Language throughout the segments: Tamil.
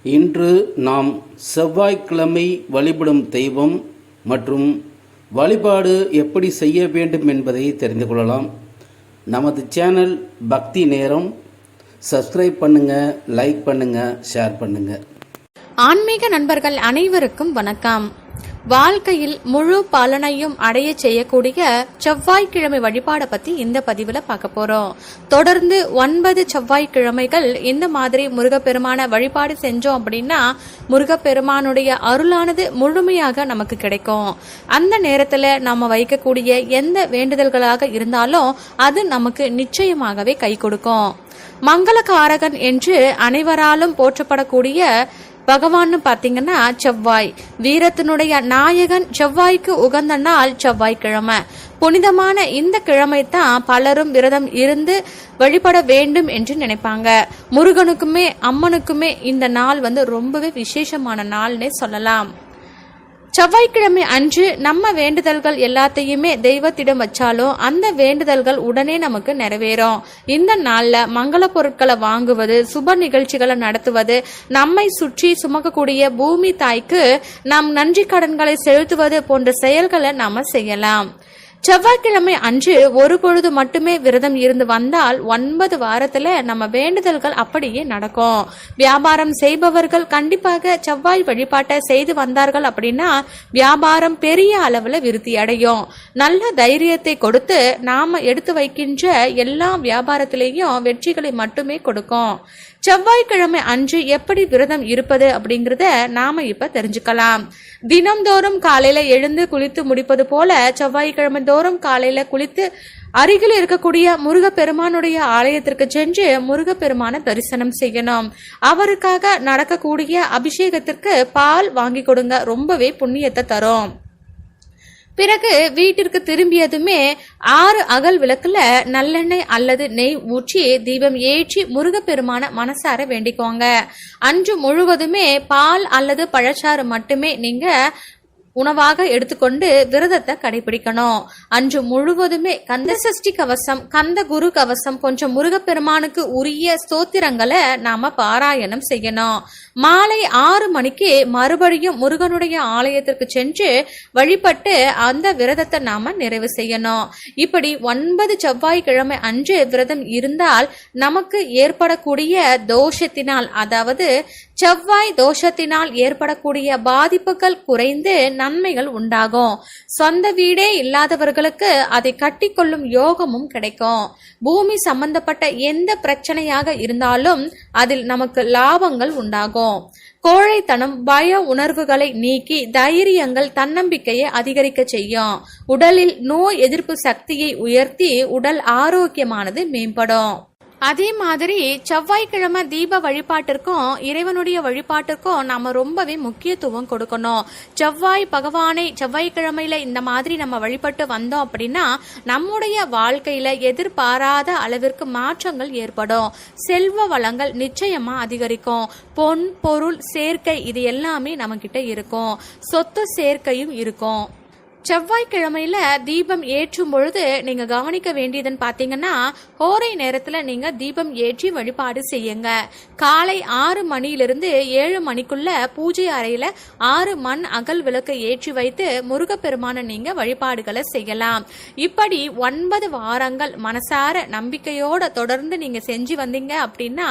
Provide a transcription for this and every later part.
இன்று நாம் செவ்வாய்க்கிழமை வழிபடும் தெய்வம் மற்றும் வழிபாடு எப்படி செய்ய வேண்டும் என்பதை தெரிந்து கொள்ளலாம். நமது சேனல் பக்தி நேரம் சப்ஸ்கிரைப் பண்ணுங்கள், லைக் பண்ணுங்கள், ஷேர் பண்ணுங்கள். ஆன்மீக நண்பர்கள் அனைவருக்கும் வணக்கம். வாழ்க்கையில் முழு பலனையும் அடைய செய்யக்கூடிய செவ்வாய்க்கிழமை வழிபாடை பத்தி இந்த பதிவுல பார்க்க போறோம். தொடர்ந்து 9 செவ்வாய்க்கிழமைகள் இந்த மாதிரி முருகப்பெருமான வழிபாடு செஞ்சோம் அப்படின்னா முருகப்பெருமானுடைய அருளானது முழுமையாக நமக்கு கிடைக்கும். அந்த நேரத்துல நாம வைக்கக்கூடிய எந்த வேண்டுதல்களாக இருந்தாலும் அது நமக்கு நிச்சயமாகவே கை கொடுக்கும். மங்களகாரகன் என்று அனைவராலும் போற்றப்படக்கூடிய பகவான் பாத்தீங்கன்னா செவ்வாய், வீரத்தினுடைய நாயகன், செவ்வாய்க்கு உகந்த நாள் செவ்வாய்க்கிழமை. புனிதமான இந்த கிழமை தான் பலரும் விரதம் இருந்து வழிபட வேண்டும் என்று நினைப்பாங்க. முருகனுக்குமே அம்மனுக்குமே இந்த நாள் ரொம்பவே விசேஷமான நாள்னே சொல்லலாம். செவ்வாய்க்கிழமை அன்று நம்ம வேண்டுதல்கள் எல்லாத்தையுமே தெய்வத்திடம் வச்சாலும் அந்த வேண்டுதல்கள் உடனே நமக்கு நிறைவேறும். இந்த நாள்ல மங்கள பொருட்களை வாங்குவது, சுப நிகழ்ச்சிகளை நடத்துவது, நம்மை சுற்றி சுமக்கக்கூடிய பூமி தாய்க்கு நாம் நன்றி கடன்களை செலுத்துவது போன்ற செயல்களை நாம செய்யலாம். செவ்வாய்க்கிழமை அன்று ஒரு பொழுது மட்டுமே விரதம் இருந்து வந்தால் 9 வாரத்துல நம்ம வேண்டுதல்கள் அப்படியே நடக்கும். வியாபாரம் செய்பவர்கள் கண்டிப்பாக செவ்வாய் வழிபாட்டை செய்து வந்தார்கள் அப்படின்னா வியாபாரம் பெரிய அளவுல விருத்தி அடையும். நல்ல தைரியத்தை கொடுத்து நாம எடுத்து வைக்கின்ற எல்லா வியாபாரத்திலேயும் வெற்றிகளை மட்டுமே கொடுக்கும். செவ்வாய்க்கிழமை அன்று எப்படி விரதம் இருப்பது அப்படிங்கறத நாம இப்ப தெரிஞ்சுக்கலாம். தினம்தோறும் காலையில எழுந்து குளித்து முடிப்பது போல செவ்வாய்க்கிழமை தோறும் காலையில குளித்து அருகில் இருக்கக்கூடிய முருகப்பெருமானுடைய ஆலயத்திற்கு சென்று முருகப்பெருமான தரிசனம் செய்யணும். அவருக்காக நடக்கக்கூடிய அபிஷேகத்திற்கு பால் வாங்கி கொடுங்க, ரொம்பவே புண்ணியத்தை தரும். பிறகு வீட்டிற்கு திரும்பியதுமே 6 அகல் விளக்குல நல்லெண்ணெய் அல்லது நெய் ஊற்றி தீபம் ஏற்றி முருகப்பெருமான மனசார வேண்டிக்கோங்க. அன்று முழுவதுமே பால் அல்லது பழச்சாறு மட்டுமே நீங்க உணவாக எடுத்துக்கொண்டு விரதத்தை கடைபிடிக்கணும். அன்று முழுவதுமே கந்த சஷ்டி கவசம், கந்த குரு கவசம் போன்ற முருகப்பெருமானுக்கு உரிய ஸ்தோத்திரங்களை நாம பாராயணம் செய்யணும். மாலை 6 மணிக்கு மறுபடியும் முருகனுடைய ஆலயத்திற்கு சென்று வழிபட்டு அந்த விரதத்தை நாம நிறைவு செய்யணும். இப்படி 9 செவ்வாய்க்கிழமை அன்று விரதம் இருந்தால் நமக்கு ஏற்படக்கூடிய தோஷத்தினால், அதாவது செவ்வாய் தோஷத்தினால் ஏற்படக்கூடிய பாதிப்புகள் குறைந்து நன்மைகள் உண்டாகும். சொந்த வீடே இல்லாதவர்களுக்கு அதை கட்டிக்கொள்ளும் யோகமும் கிடைக்கும். பூமி சம்பந்தப்பட்ட எந்த பிரச்சனையாக இருந்தாலும் அதில் நமக்கு லாபங்கள் உண்டாகும். கோழைத்தனம், பய உணர்வுகளை நீக்கி தைரியங்கள், தன்னம்பிக்கையை அதிகரிக்க செய்யும். உடலில் நோய் எதிர்ப்பு சக்தியை உயர்த்தி உடல் ஆரோக்கியமானது மேம்படும். அதே மாதிரி செவ்வாய்க்கிழமை தீப வழிபாட்டிற்கும் இறைவனுடைய வழிபாட்டிற்கும் நாம ரொம்பவே முக்கியத்துவம் கொடுக்கணும். செவ்வாய் பகவானை செவ்வாய்க்கிழமையில இந்த மாதிரி நம்ம வழிபட்டு வந்தோம் அப்படின்னா நம்முடைய வாழ்க்கையில எதிர்பாராத அளவிற்கு மாற்றங்கள் ஏற்படும். செல்வ வளங்கள் நிச்சயமா அதிகரிக்கும். பொன் பொருள் சேர்க்கை இது எல்லாமே நம்ம கிட்ட இருக்கும். சொத்து சேர்க்கையும் இருக்கும். செவ்வாய்க்கிழமையில தீபம் ஏற்றும் பொழுது நீங்க கவனிக்க வேண்டியதுன்னு பாத்தீங்கன்னா ஹோரை நேரத்துல நீங்க தீபம் ஏற்றி வழிபாடு செய்யுங்க. காலை 6 மணியிலிருந்து 7 மணிக்குள்ள பூஜை அறையில 6 மண் அகல் விளக்கு ஏற்றி வைத்து முருகப்பெருமான நீங்க வழிபாடுகளை செய்யலாம். இப்படி 9 வாரங்கள் மனசார நம்பிக்கையோட தொடர்ந்து நீங்க செஞ்சு வந்தீங்க அப்படின்னா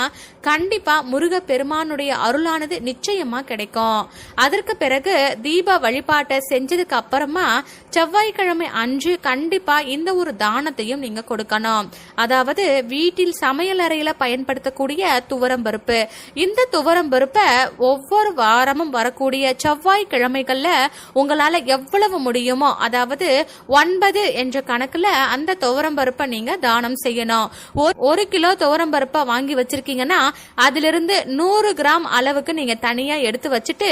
கண்டிப்பா முருகப்பெருமானுடைய அருளானது நிச்சயமா கிடைக்கும். அதற்கு பிறகு தீப வழிபாட்டை செஞ்சதுக்கு அப்புறமா செவ்வாய்க்கிழமை அன்று கண்டிப்பா இந்த ஒரு தானத்தையும் நீங்க கொடுக்கணும். அதாவது வீட்டில் சமையல் அறையில பயன்படுத்தக்கூடிய துவரம் பருப்பு. இந்த துவரம் பருப்பை ஒவ்வொரு வாரமும் வரக்கூடிய செவ்வாய்க்கிழமைகள்ல உங்களால எவ்வளவு முடியுமோ, அதாவது 9 என்ற கணக்குல அந்த துவரம் பருப்பை நீங்க தானம் செய்யணும். 1 கிலோ துவரம் பருப்பை வாங்கி வச்சிருக்கீங்கன்னா அதிலிருந்து 100 கிராம் அளவுக்கு நீங்க தனியா எடுத்து வச்சுட்டு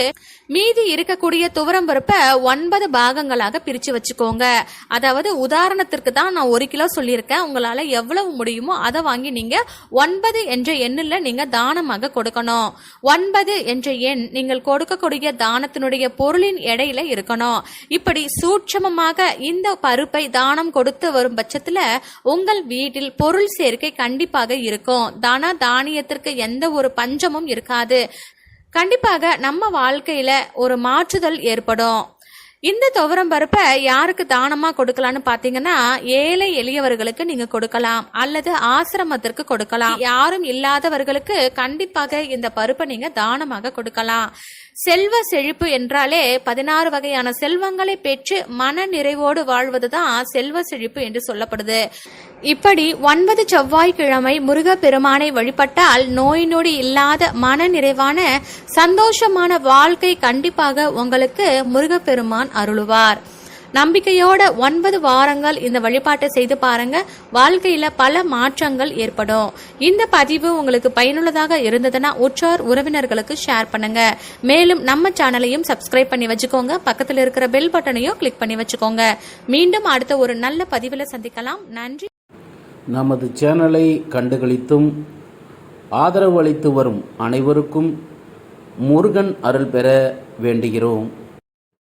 மீதி இருக்கக்கூடிய துவரம் பருப்பை 9 பாகங்களாக பிரிச்சு வச்சுக்கோங்க. அதாவது உதாரணத்திற்கு தான் நான் 1 கிலோ சொல்லியிருக்கேன். உங்களால எவ்வளவு முடியுமோ அதை வாங்கி நீங்க 9 என்ற எண்ணில் நீங்க தானமாக கொடுக்கணும். 9 என்ற எண் நீங்கள் கொடுக்கக்கூடிய தானத்தினுடைய பொருளின் எடையில இருக்கணும். இப்படி சூட்சமமாக இந்த பருப்பை தானம் கொடுத்து வரும் பட்சத்துல உங்கள் வீட்டில் பொருள் சேர்க்கை கண்டிப்பாக இருக்கும். தானியத்திற்கு எந்த ஒரு பஞ்சமும் இருக்காது. கண்டிப்பாக நம்ம வாழ்க்கையில ஒரு மாற்றுதல் ஏற்படும். இந்த துவரம் பருப்பை யாருக்கு தானமா கொடுக்கலாம்னு பாத்தீங்கன்னா, ஏழை எளியவர்களுக்கு நீங்க கொடுக்கலாம் அல்லது ஆசிரமத்திற்கு கொடுக்கலாம். யாரும் இல்லாதவர்களுக்கு கண்டிப்பாக இந்த பருப்பை நீங்க தானமாக கொடுக்கலாம். செல்வ செழிப்பு என்றாலே 16 வகையான செல்வங்களை பெற்று மன நிறைவோடு வாழ்வதுதான் செல்வ செழிப்பு என்று சொல்லப்படுது. இப்படி 9 செவ்வாய்க்கிழமை முருகப்பெருமானை வழிபட்டால் நோய் நொடி இல்லாத மன நிறைவான சந்தோஷமான வாழ்க்கை கண்டிப்பாக உங்களுக்கு முருகப்பெருமான் அருளுவார். நம்பிக்கையோட 9 வாரங்கள் இந்த வழிபாட்டை செய்து பாருங்க. வாழ்க்கையில பல மாற்றங்கள் ஏற்படும். இந்த பதிவு உங்களுக்கு பயனுள்ளதாக இருந்ததுன்னா உற்றார் உறவினர்களுக்கு ஷேர் பண்ணுங்க. மேலும் நம்ம சேனலையும் சப்ஸ்கிரைப் பண்ணி வச்சுக்கோங்க. பக்கத்தில் இருக்கிற பெல் பட்டனையும் கிளிக் பண்ணி வச்சுக்கோங்க. மீண்டும் அடுத்த ஒரு நல்ல பதிவில் சந்திக்கலாம். நன்றி. நமது சேனலை கண்டுகளித்தும் ஆதரவு அளித்து வரும் அனைவருக்கும் முருகன் அருள் பெற வேண்டுகிறோம்.